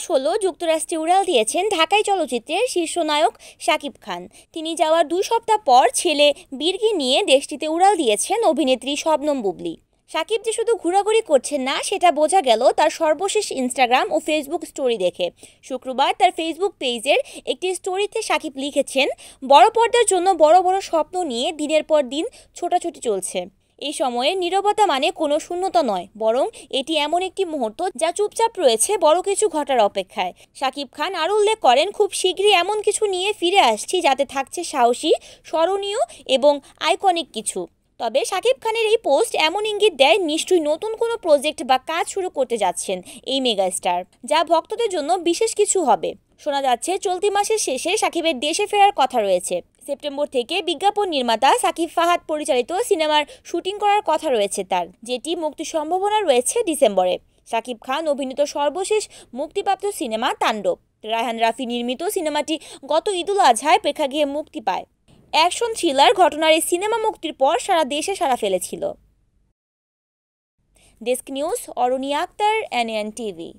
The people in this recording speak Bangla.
হলো যুক্তরাষ্ট্রে উড়াল দিয়েছেন ঢাকাই চলচ্চিত্রের শীর্ষ নায়ক শাকিব খান। তিনি যাওয়ার 2 সপ্তাহ পর ছেলে বীরকে নিয়ে দেশটিতে উড়াল দিয়েছেন অভিনেত্রী শবনম বুবলী। শাকিব যে শুধু ঘোরাঘুরি করছেন না সেটা বোঝা গেল তার সর্বশেষ ইনস্টাগ্রাম ও ফেসবুক স্টোরি দেখে। শুক্রবার তার ফেসবুক পেজের একটি স্টোরিতে শাকিব লিখেছেন, বড় পর্দার জন্য বড় বড় স্বপ্ন নিয়ে দিনের পর দিন ছোটাছুটি চলছে। এই সময়ে নীরবতা মানে কোনো শূন্যতা নয়, বরং এটি এমন একটি মুহূর্ত যা চুপচাপ রয়েছে বড় কিছু ঘটার অপেক্ষায়। শাকিব খান আরও উল্লেখ করেন, খুব শীঘ্রই এমন কিছু নিয়ে ফিরে আসছি যাতে থাকছে সাহসী, স্মরণীয় এবং আইকনিক কিছু। তবে শাকিব খানের এই পোস্ট এমন ইঙ্গিত দেয় নিশ্চয়ই নতুন কোনো প্রজেক্ট বা কাজ শুরু করতে যাচ্ছেন এই মেগাস্টার, যা ভক্তদের জন্য বিশেষ কিছু হবে। শোনা যাচ্ছে চলতি মাসের শেষে শাকিবের দেশে ফেরার কথা রয়েছে। সেপ্টেম্বর থেকে বিজ্ঞাপন নির্মাতা সাকিব ফাহাদ পরিচালিত সিনেমার শুটিং করার কথা রয়েছে তার, যেটি মুক্তির সম্ভাবনা রয়েছে ডিসেম্বরে। শাকিব খান অভিনীত সর্বশেষ মুক্তিপ্রাপ্ত সিনেমা তাণ্ডব। রায়হান রাফি নির্মিত সিনেমাটি গত ঈদুল আজহায় প্রেক্ষাগৃহে মুক্তি পায়। অ্যাকশন থ্রিলার ঘটনার এই সিনেমা মুক্তির পর সারা দেশে সাড়া ফেলেছিল। Desk news, Aruni Akter, NN TV.